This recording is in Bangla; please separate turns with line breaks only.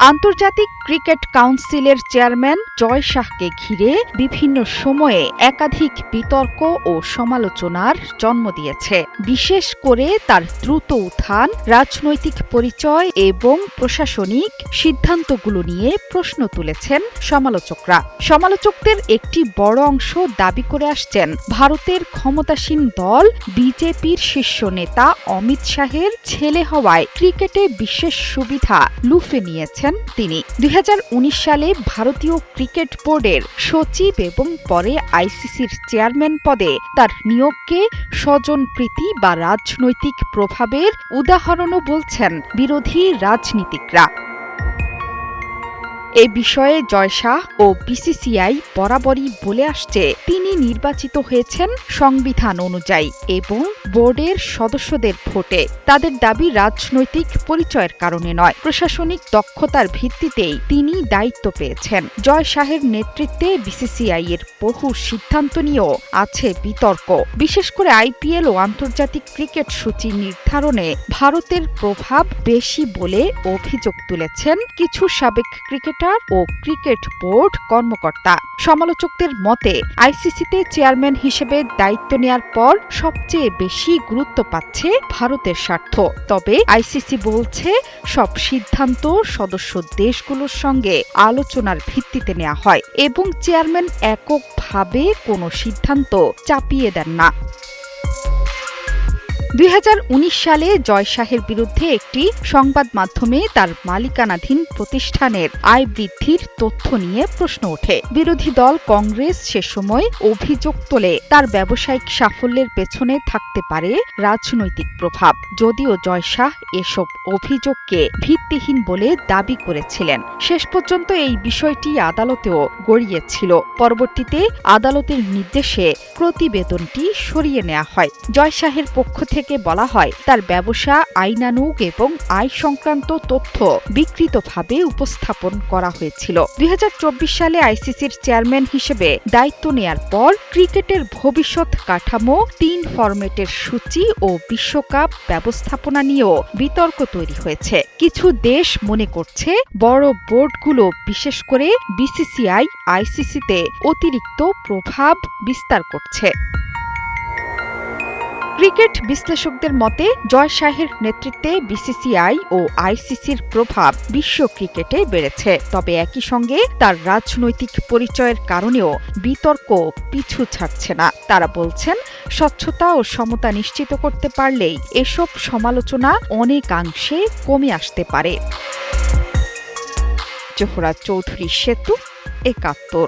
আন্তর্জাতিক ক্রিকেট কাউন্সিলের চেয়ারম্যান জয় শাহকে ঘিরে বিভিন্ন সময়ে একাধিক বিতর্ক ও সমালোচনার জন্ম দিয়েছে। বিশেষ করে তার দ্রুত উত্থান, রাজনৈতিক পরিচয় এবং প্রশাসনিক সিদ্ধান্তগুলো নিয়ে প্রশ্ন তুলেছেন সমালোচকরা। সমালোচকদের একটি বড় অংশ দাবি করে আসছেন, ভারতের ক্ষমতাসীন দল বিজেপির শীর্ষ নেতা অমিত শাহের ছেলে হওয়ায় ক্রিকেটে বিশেষ সুবিধা লুফে নিয়েছেন তিনি। 2019 সালে ভারতীয় ক্রিকেট বোর্ডের সচিব এবং পরে আইসিসির চেয়ারম্যান পদে তার নিয়োগকে স্বজনপ্রীতি বা রাজনৈতিক প্রভাবের উদাহরণও বলছেন বিরোধী রাজনীতিকরা। এ বিষয়ে জয় শাহ ও বিসিসিআই বরাবরই বলে আসছে, তিনি নির্বাচিত হয়েছেন সংবিধান অনুযায়ী এবং বোর্ডের সদস্যদের ভোটে। তাদের দাবি রাজনৈতিক পরিচয়ের কারণে নয়, প্রশাসনিক দক্ষতার ভিত্তিতেই তিনি দায়িত্ব পেয়েছেন। জয় শাহের নেতৃত্বে বিসিসিআই এর বহু সিদ্ধান্ত নিয়েও আছে বিতর্ক। বিশেষ করে আইপিএল ও আন্তর্জাতিক ক্রিকেট সূচি নির্ধারণে ভারতের প্রভাব বেশি বলে অভিযোগ তুলেছেন কিছু সাবেক ক্রিকেটার ও ক্রিকেট বোর্ড কর্মকর্তা। সমালোচকদের মতে, আইসিসিতে চেয়ারম্যান হিসেবে দায়িত্ব নেয়ার পর সবচেয়ে বেশি গুরুত্ব পাচ্ছে ভারতের স্বার্থ। তবে আইসিসি বলছে, সব সিদ্ধান্ত সদস্য দেশগুলোর সঙ্গে আলোচনার ভিত্তিতে নেওয়া হয় এবং চেয়ারম্যান এককভাবে কোনো সিদ্ধান্ত চাপিয়ে দেন না। 2019 সালে জয় শাহের বিরুদ্ধে একটি সংবাদ মাধ্যমে তার মালিকানাধীন প্রতিষ্ঠানের আয় বৃদ্ধির তথ্য নিয়ে প্রশ্ন ওঠে। বিরোধী দল কংগ্রেস সে সময় অভিযোগ তোলে, তার ব্যবসায়িক সাফল্যের পেছনে থাকতে পারে রাজনৈতিক প্রভাব। যদিও জয় শাহ এসব অভিযোগকে ভিত্তিহীন বলে দাবি করেছিলেন। শেষ পর্যন্ত এই বিষয়টি আদালতেও গড়িয়েছিল। পরবর্তীতে আদালতের নির্দেশে প্রতিবেদনটি সরিয়ে নেওয়া হয়। জয় শাহের পক্ষ থেকে বলা হয়, তার ব্যবসা আইনানুগ এবং আয় সংক্রান্ত তথ্য বিকৃতভাবে উপস্থাপন করা হয়েছিল। 2024 সালে আইসিসির চেয়ারম্যান হিসেবে দায়িত্ব নেয়ার পর ক্রিকেটের ভবিষ্যৎ কাঠামো, 3 ফরম্যাটের সূচি ও বিশ্বকাপ ব্যবস্থাপনা নিয়েও বিতর্ক তৈরি হয়েছে। কিছু দেশ মনে করছে, বড় বোর্ডগুলো বিশেষ করে বিসিসিআই আইসিসিতে অতিরিক্ত প্রভাব বিস্তার করছে। ক্রিকেট বিশ্লেষকদের মতে, জয় শাহের নেতৃত্বে বিসিসিআই ও আইসিসির প্রভাব বিশ্ব ক্রিকেটে বেড়েছে। তবে একই সঙ্গে তার রাজনৈতিক পরিচয়ের কারণেও বিতর্ক পিছু ছাড়ছে না। তারা বলছেন, স্বচ্ছতা ও সমতা নিশ্চিত করতে পারলেই এসব সমালোচনা অনেকাংশে কমে আসতে পারে। জোহরা চৌধুরী সেতু, ৭১।